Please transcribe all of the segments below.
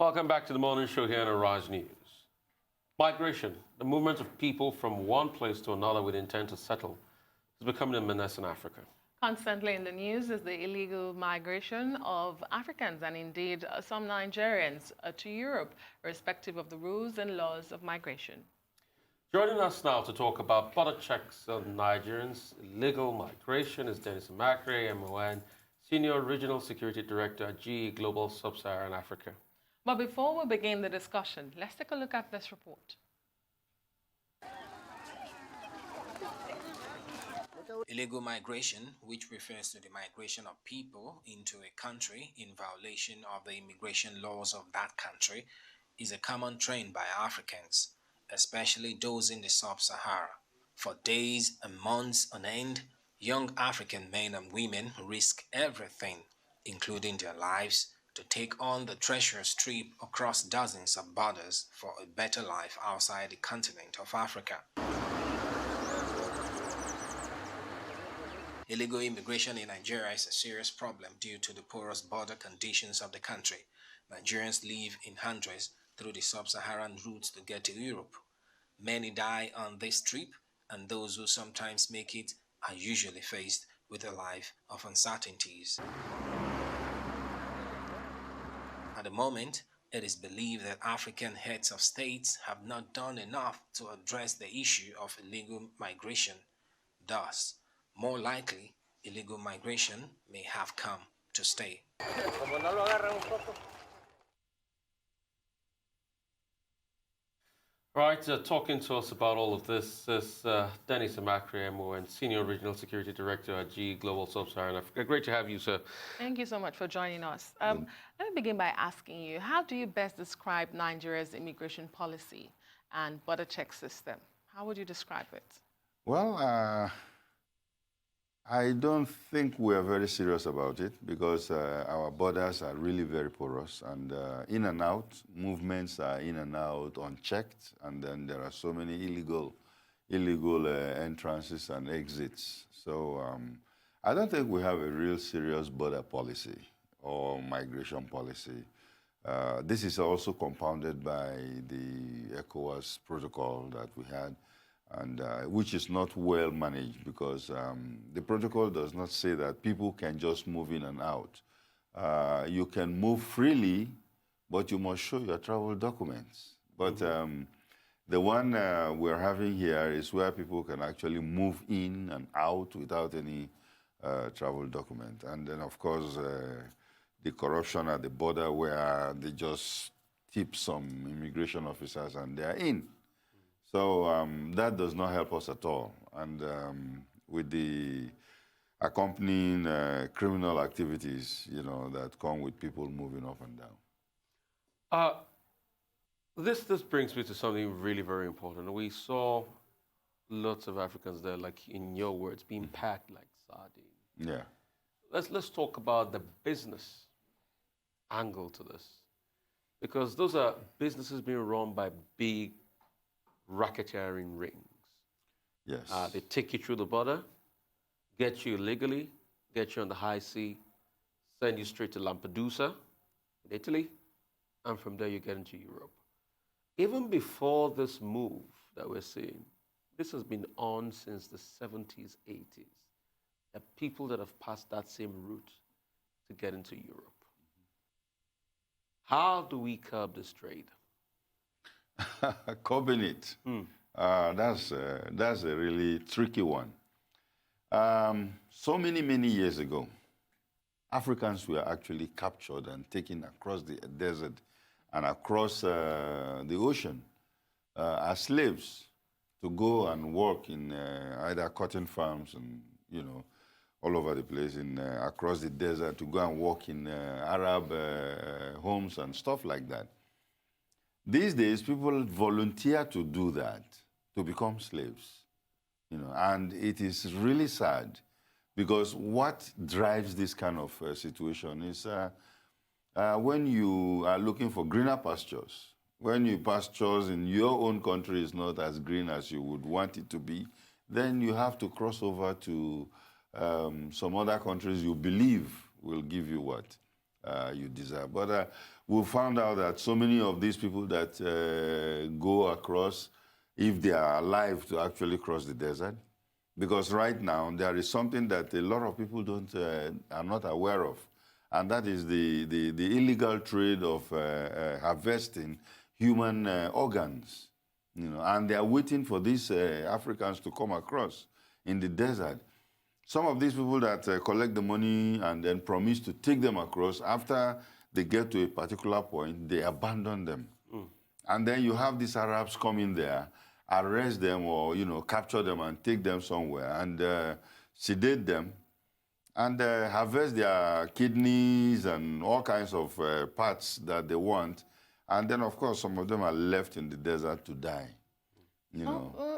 Welcome back to the morning show here on Arise News. Migration, the movement of people from one place to another with intent to settle, is becoming a menace in Africa. Constantly in the news is the illegal migration of Africans and indeed some Nigerians to Europe, irrespective of the rules and laws of migration. Joining us now to talk about border checks on Nigerians, illegal migration is Dennis Amachree, MON, Senior Regional Security Director at GE Global Sub-Saharan Africa. But before we begin the discussion, let's take a look at this report. Illegal migration, which refers to the migration of people into a country in violation of the immigration laws of that country, is a common trend by Africans, especially those in the Sub-Sahara. For days and months on end, young African men and women risk everything, including their lives, to take on the treacherous trip across dozens of borders for a better life outside the continent of Africa. Illegal immigration in Nigeria is a serious problem due to the porous border conditions of the country. Nigerians live in hundreds through the sub-Saharan routes to get to Europe. Many die on this trip, and those who sometimes make it are usually faced with a life of uncertainties. At the moment, it is believed that African heads of states have not done enough to address the issue of illegal migration. Thus, more likely, illegal migration may have come to stay. Right, talking to us about all of this is Dennis Amachree, MON, Senior Regional Security Director at GE Global Sub-Saharan Africa. Great to have you, sir. Thank you so much for joining us. Let me begin by asking you, how do you best describe Nigeria's immigration policy and border check system? How would you describe it? Well, I don't think we're very serious about it because our borders are really very porous and in and out, movements are in and out unchecked, and then there are so many illegal entrances and exits. So I don't think we have a real serious border policy or migration policy. This is also compounded by the ECOWAS protocol that we had, and which is not well managed because the protocol does not say that people can just move in and out. You can move freely, but you must show your travel documents. But the one we're having here is where people can actually move in and out without any travel document. And then, of course, the corruption at the border where they just tip some immigration officers and they're in. So that does not help us at all. And with the accompanying criminal activities, you know, that come with people moving up and down. This brings me to something really very important. We saw lots of Africans there, like in your words, being packed like sardines. Yeah. Let's talk about the business angle to this, because those are businesses being run by big racketeering rings. Yes. They take you through the border, get you illegally, get you on the high sea, send you straight to Lampedusa, in Italy, and from there you get into Europe. Even before this move that we're seeing, this has been on since the 70s, 80s. There are people that have passed that same route to get into Europe. How do we curb this trade? Curbing it. That's a really tricky one. So many years ago, Africans were actually captured and taken across the desert and across the ocean as slaves to go and work in either cotton farms and, you know, all over the place in across the desert, to go and work in Arab homes and stuff like that. These days, people volunteer to do that, to become slaves, you know, and it is really sad because what drives this kind of situation is when you are looking for greener pastures, when your pastures in your own country is not as green as you would want it to be, then you have to cross over to some other countries you believe will give you what you desire. But we found out that so many of these people that go across, if they are alive to actually cross the desert, because right now there is something that a lot of people are not aware of, and that is the illegal trade of harvesting human organs, and they are waiting for these Africans to come across in the desert. Some of these people that collect the money and then promise to take them across, after they get to a particular point, they abandon them. And then you have these Arabs come in there, arrest them or, capture them and take them somewhere and sedate them and harvest their kidneys and all kinds of parts that they want. And then, of course, some of them are left in the desert to die,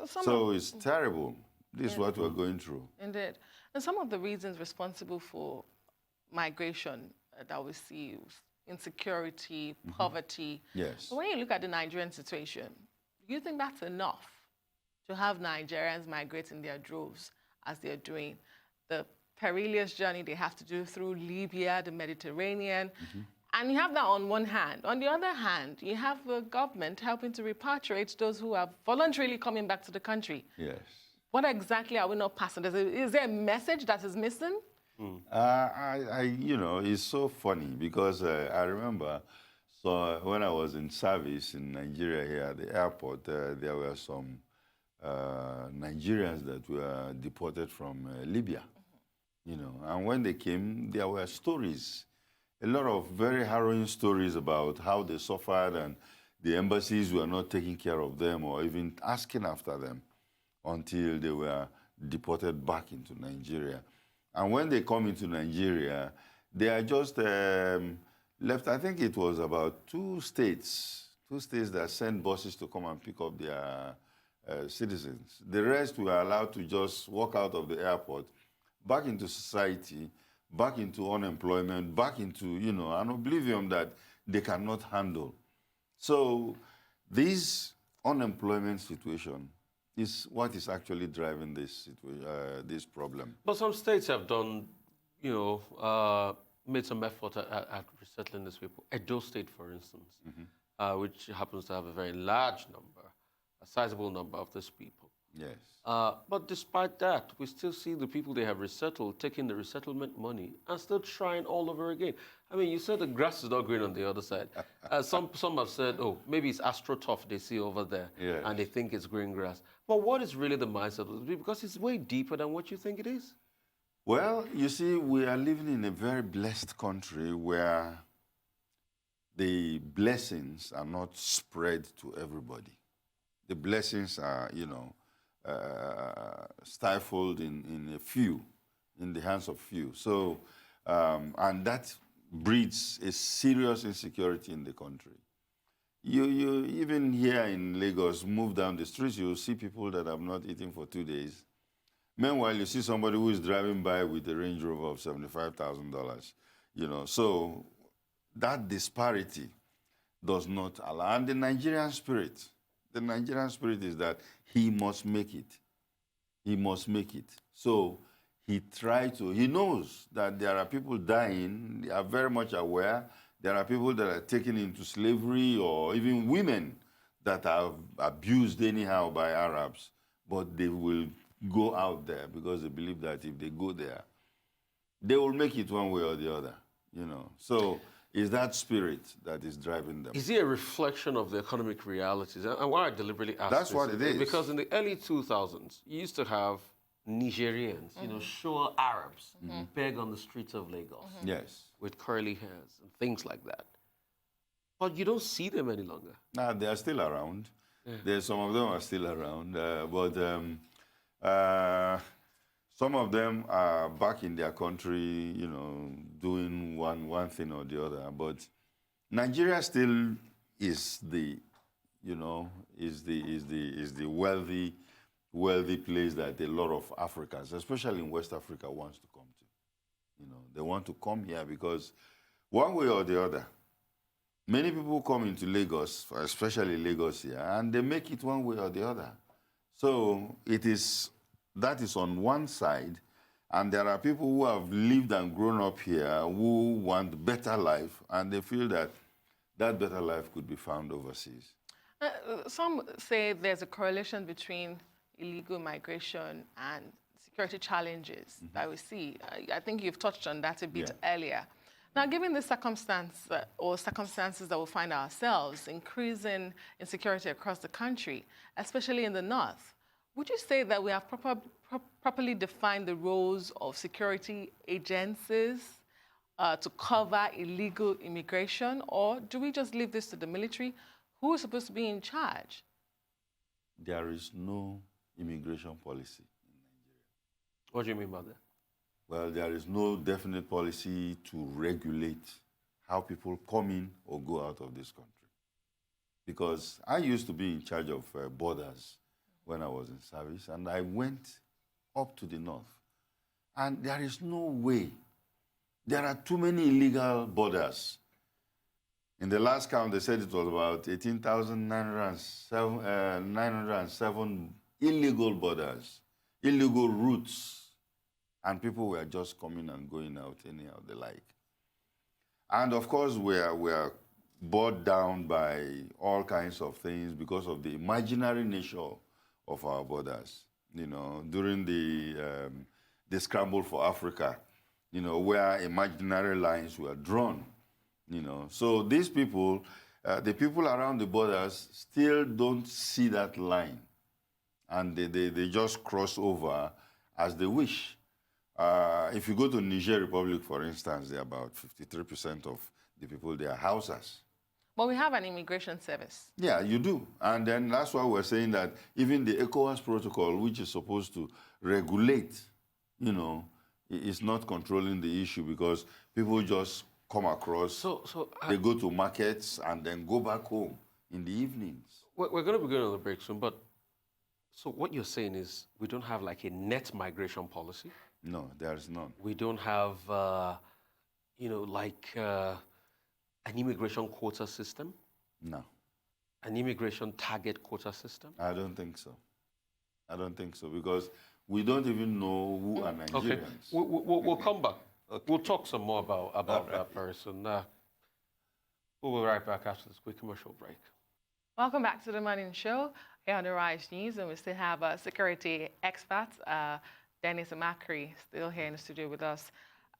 So it's terrible. This is what we're going through. Indeed. And some of the reasons responsible for migration that we see, insecurity, poverty. Yes. But when you look at the Nigerian situation, do you think that's enough to have Nigerians migrating their droves as they're doing? The perilous journey they have to do through Libya, the Mediterranean. And you have that on one hand. On the other hand, you have the government helping to repatriate those who are voluntarily coming back to the country. Yes. What exactly are we not passing? Is there a message that is missing? It's so funny because I remember when I was in service in Nigeria here at the airport, there were some Nigerians that were deported from Libya, and when they came, there were stories, a lot of very harrowing stories about how they suffered and the embassies were not taking care of them or even asking after them until they were deported back into Nigeria. And when they come into Nigeria, they are just left. I think it was about two states that sent buses to come and pick up their citizens. The rest were allowed to just walk out of the airport, back into society, back into unemployment, back into, an oblivion that they cannot handle. So this unemployment situation is what is actually driving this problem. But some states have done, made some effort at resettling these people. Edo State, for instance, which happens to have a very large number, a sizable number of these people. Yes. But despite that, we still see the people they have resettled taking the resettlement money and still trying all over again. I mean, you said the grass is not green on the other side. Some have said, oh, maybe it's astroturf they see over there, yes, and they think it's green grass. But what is really the mindset of the people? Because it's way deeper than what you think it is. Well, you see, we are living in a very blessed country where the blessings are not spread to everybody. The blessings are, stifled in a few, in the hands of few. So, and that breeds a serious insecurity in the country. You even here in Lagos, move down the streets, you'll see people that have not eaten for 2 days. Meanwhile, you see somebody who is driving by with a Range Rover of $75,000. So that disparity does not allow. And the Nigerian spirit is that he must make it. He must make it. So he knows that there are people dying. They are very much aware. There are people that are taken into slavery or even women that are abused anyhow by Arabs. But they will go out there because they believe that if they go there, they will make it one way or the other, So it's that spirit that is driving them. Is it a reflection of the economic realities? And why I deliberately ask That's this what it is. Because in the early 2000s, you used to have Nigerians, sure Arabs, beg on the streets of Lagos. Yes. With curly hairs and things like that. But you don't see them any longer. No, they are still around. Yeah. Some of them are still around, but some of them are back in their country, doing one thing or the other. But Nigeria still is the wealthy place that a lot of Africans, especially in West Africa, wants to come to. They want to come here because one way or the other, many people come into Lagos, especially Lagos here, and they make it one way or the other. So that is on one side, and there are people who have lived and grown up here who want better life, and they feel that that better life could be found overseas. Some say there's a correlation between illegal migration and security challenges that we see. I think you've touched on that a bit earlier. Now, given the circumstance or circumstances that we find ourselves, increasing insecurity across the country, especially in the north, would you say that we have properly defined the roles of security agencies to cover illegal immigration, or do we just leave this to the military? Who is supposed to be in charge? There is no immigration policy in Nigeria. What do you mean by that? Well, there is no definite policy to regulate how people come in or go out of this country. Because I used to be in charge of borders when I was in service, and I went up to the north. And there is no way. There are too many illegal borders. In the last count, they said it was about 18,907 illegal borders, illegal routes. And people were just coming and going out anyhow they like. And of course, we are bogged down by all kinds of things because of the imaginary nature of our borders. You know, during the scramble for Africa, you know, where imaginary lines were drawn, you know. So these people, the people around the borders still don't see that line. And they just cross over as they wish. If you go to Niger Republic, for instance, there are about 53% of the people there are Hausas. But we have an immigration service. Yeah, you do. And then that's why we're saying that even the ECOWAS protocol, which is supposed to regulate, you know, is not controlling the issue because people just come across, they go to markets and then go back home in the evenings. We're going to be going on the break soon, but so what you're saying is we don't have like a net migration policy? No, there is none. We don't have, you know, like an immigration quota system? No. An immigration target quota system? I don't think so. I don't think so because we don't even know who are Nigerians. Okay, we'll come back. Okay. We'll talk some more about that person. We'll be right back after this quick commercial break. Welcome back to the Morning Show here on the Rise News, and we still have a security expert, Dennis Amachree, still here in the studio with us.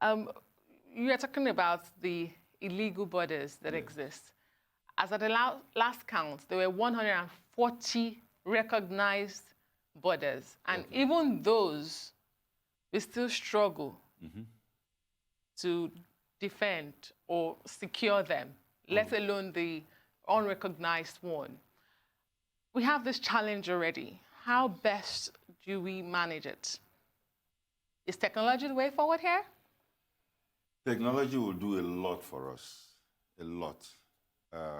You are talking about the illegal borders that exist. As at the last count, there were 140 recognized borders, and even those, we still struggle to defend or secure them, let alone the unrecognized one. We have this challenge already. How best do we manage it? Is technology the way forward here? Technology will do a lot for us, a lot.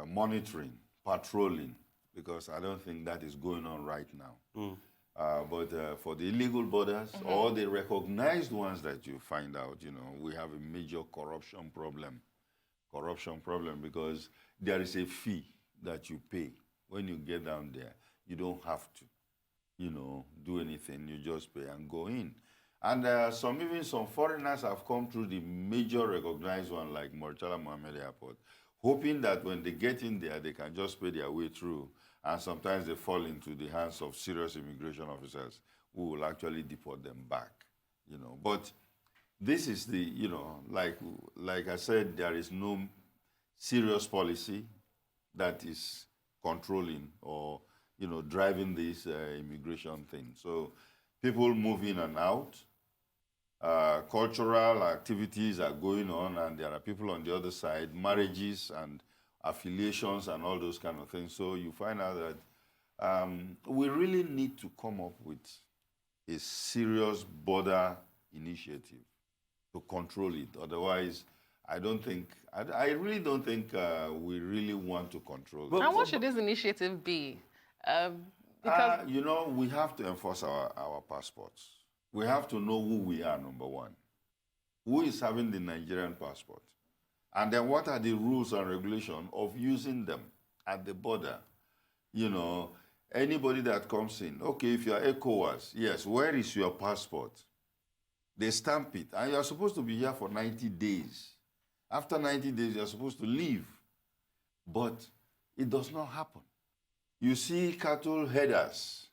Monitoring, patrolling, because I don't think that is going on right now. But for the illegal borders or the recognized ones that you find out, you know, we have a major corruption problem. Corruption problem because there is a fee that you pay. When you get down there, you don't have to, you know, do anything. You just pay and go in. And even some foreigners have come through the major recognized one like Murtala Mohammed Airport, hoping that when they get in there, they can just pay their way through. And sometimes they fall into the hands of serious immigration officers who will actually deport them back, you know. But this is the, you know, like I said, there is no serious policy that is controlling or, you know, driving this immigration thing. So people move in and out. Cultural activities are going on, and there are people on the other side, marriages and affiliations and all those kind of things. So you find out that we really need to come up with a serious border initiative to control it. Otherwise, I really don't think we really want to control it. And what should this initiative be? Because you know, we have to enforce our passports. We have to know who we are, number one. Who is having the Nigerian passport? And then what are the rules and regulations of using them at the border? You know, anybody that comes in, okay, if you are ECOWAS, yes, where is your passport? They stamp it, and you're supposed to be here for 90 days. After 90 days, you're supposed to leave. But it does not happen. You see cattle headers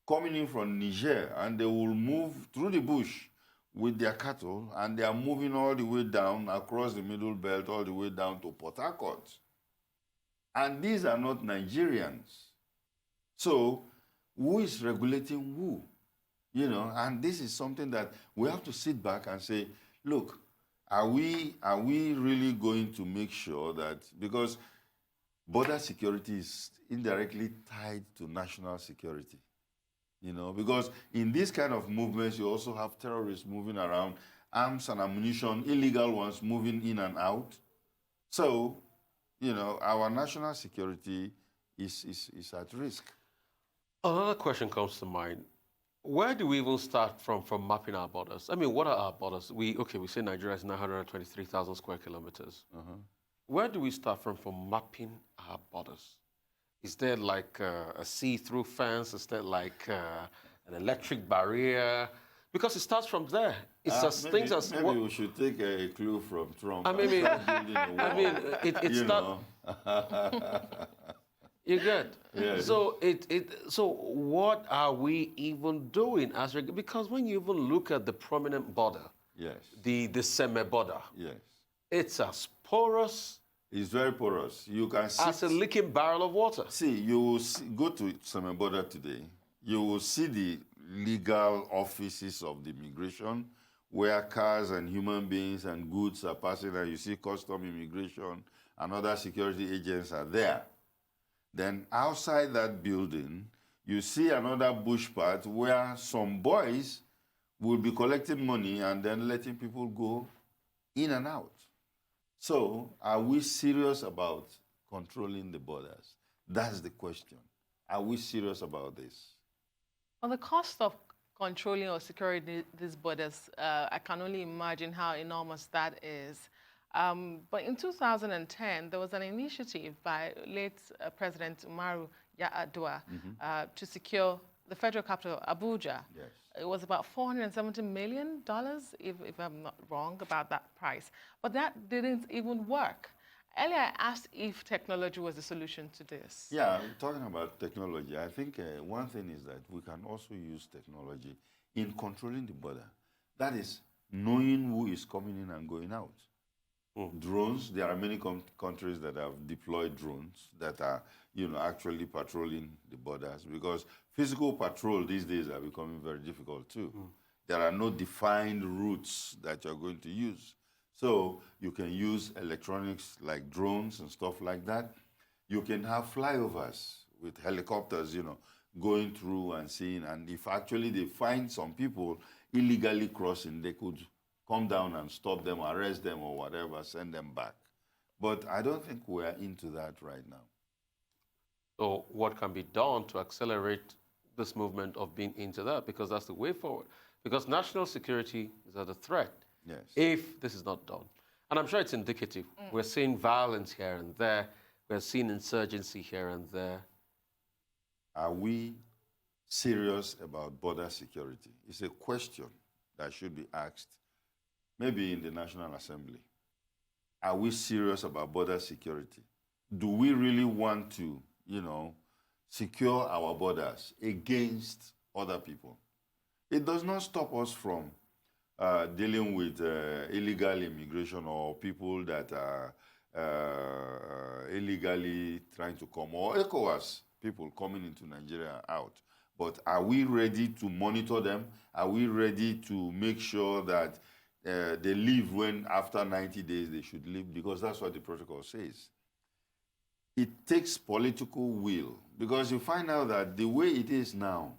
coming in from Niger, and they will move through the bush with their cattle, and they are moving all the way down across the Middle Belt, all the way down to Port Harcourt. And these are not Nigerians. So who is regulating who? You know, and this is something that we have to sit back and say, look, are we really going to make sure that, because border security is indirectly tied to national security, you know, because in these kind of movements, you also have terrorists moving around, arms and ammunition, illegal ones moving in and out. So, you know, our national security is at risk. Another question comes to mind. Where do we even start from mapping our borders? I mean, what are our borders? We say Nigeria is 923,000 square kilometers. Where do we start from mapping our borders? Is there like a see-through fence? Is there like an electric barrier? Because it starts from there. It's as maybe, things as maybe we should take a clue from Trump. I mean, it's not. You get. Yeah. So so what are we even doing as because when you even look at the prominent border, Yes. the semi border, Yes. it's as porous It's very porous. You can see. as a leaking barrel of water. See, you will go to some border today. You will see the legal offices of the immigration, where cars and human beings and goods are passing, and you see custom immigration and other security agents are there. Then outside that building, you see another bush part where some boys will be collecting money and then letting people go in and out. So are we serious about controlling the borders? That's the question. Are we serious about this? On the cost of controlling or securing these borders, I can only imagine how enormous that is. But in 2010, there was an initiative by late President Umaru Yar'Adua to secure the federal capital, Abuja. Yes. It was about $470 million, if I'm not wrong about that price. But that didn't even work. Earlier, I asked if technology was the solution to this. Yeah, talking about technology, I think one thing is that we can also use technology in controlling the border. That is, knowing who is coming in and going out. Drones, there are many countries that have deployed drones that are, you know, actually patrolling the borders, because physical patrol these days are becoming very difficult too. There are no defined routes that you're going to use. So you can use electronics like drones and stuff like that. You can have flyovers with helicopters, you know, going through and seeing, and if actually they find some people illegally crossing, they could come down and stop them, arrest them or whatever, send them back. But I don't think we're into that right now. So what can be done to accelerate this movement of being into that? Because that's the way forward. Because national security is at a threat if this is not done. And I'm sure it's indicative. We're seeing violence here and there. We're seeing insurgency here and there. Are we serious about border security? It's a question that should be asked, maybe in the National Assembly. Are we serious about border security? Do we really want to, you know, secure our borders against other people? It does not stop us from dealing with illegal immigration or people that are illegally trying to come, or ECOWAS people coming into Nigeria out. But are we ready to monitor them? Are we ready to make sure that they leave when after 90 days they should leave? Because that's what the protocol says. It takes political will, because you find out that the way it is now,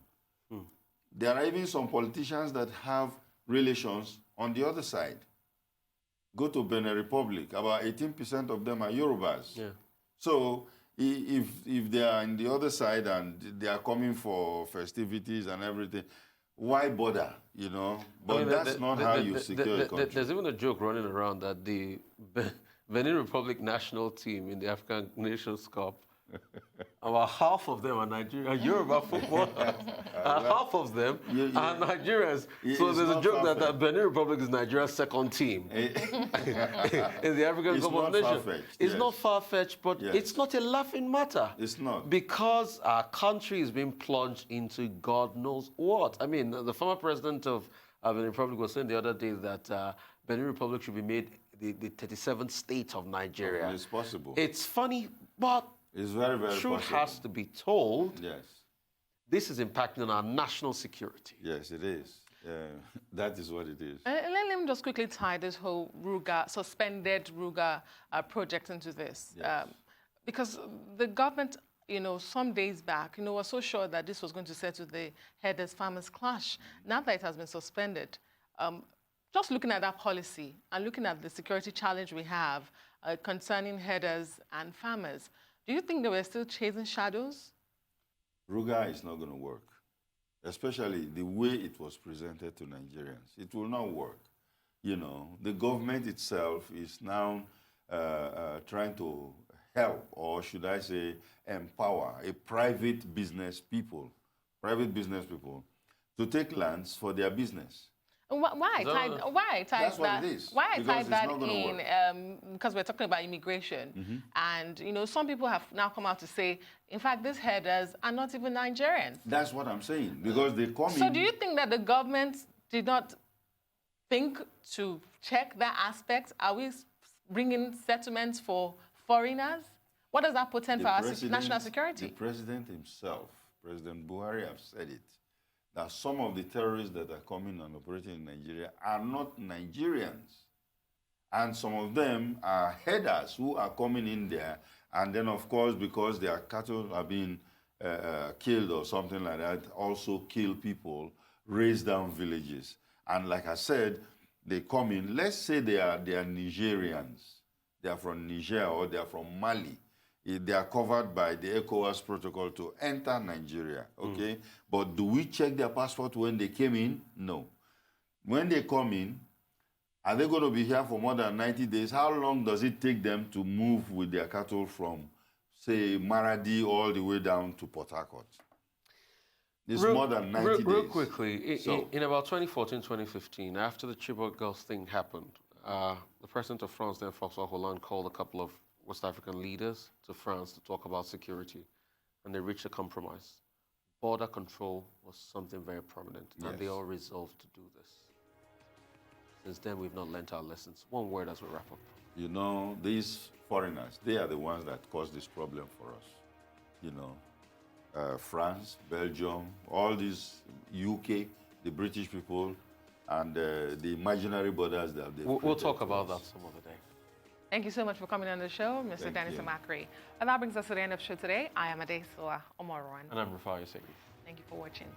there are even some politicians that have relations on the other side. Go to Benin Republic, about 18% of them are Yorubas. Yeah. So if they are on the other side and they are coming for festivities and everything, why bother, you know? But I mean, that's not how you secure a country. There's even a joke running around that the Benin Republic national team in the African Nations Cup About half of them are Nigerian Yoruba football. Half of them are Nigerians. So there's a joke that the Benin Republic is Nigeria's second team in the African Cup of Nations. It's not far-fetched, but it's not a laughing matter. It's not. Because our country is being plunged into God knows what. I mean, the former president of Benin Republic was saying the other day that Benin Republic should be made the 37th state of Nigeria. It's possible. It's funny, but it's very, very truth possible. has to be told. Yes. This is impacting on our national security. Yes, it is. That is what it is. Let me just quickly tie this whole Ruga, suspended Ruga project into this. Yes. Because the government, some days back, was so sure that this was going to settle the herders farmers clash. Now that it has been suspended, just looking at that policy and looking at the security challenge we have concerning herders and farmers, do you think they were still chasing shadows? Ruga is not going to work, especially the way it was presented to Nigerians. It will not work. The government itself is now trying to help, or should I say, empower private business people to take lands for their business. Why tie that in? Because we're talking about immigration, and some people have now come out to say, in fact, these herders are not even Nigerians. That's what I'm saying, because they come in. So do you think that the government did not think to check that aspect? Are we bringing settlements for foreigners? What does that portend for our national security? The president himself, President Buhari, have said it, that some of the terrorists that are coming and operating in Nigeria are not Nigerians. And some of them are herders who are coming in there, and then, of course, because their cattle are being killed or something like that, also kill people, raise down villages. And like I said, they come in, let's say they are Nigerians. They are from Niger or they are from Mali. They are covered by the ECOWAS protocol to enter Nigeria, okay? But do we check their passport when they came in? No. When they come in, are they going to be here for more than 90 days? How long does it take them to move with their cattle from, say, Maradi all the way down to Port Harcourt? It's more than 90 days. Real quickly, in about 2014, 2015, after the Chibok girls thing happened, the president of France, then François Hollande, called a couple of West African leaders to France to talk about security, and they reached a compromise. Border control was something very prominent, and they all resolved to do this. Since then, we've not learnt our lessons. One word as we wrap up. These foreigners, they are the ones that caused this problem for us. France, Belgium, all these UK, the British people, and the imaginary borders that they've We'll talk about that some other day. Thank you so much for coming on the show, Mr. Dennis Amachree. And that brings us to the end of the show today. I am Adesua Omoruan. And I'm Rufai Yosegi. Thank you for watching.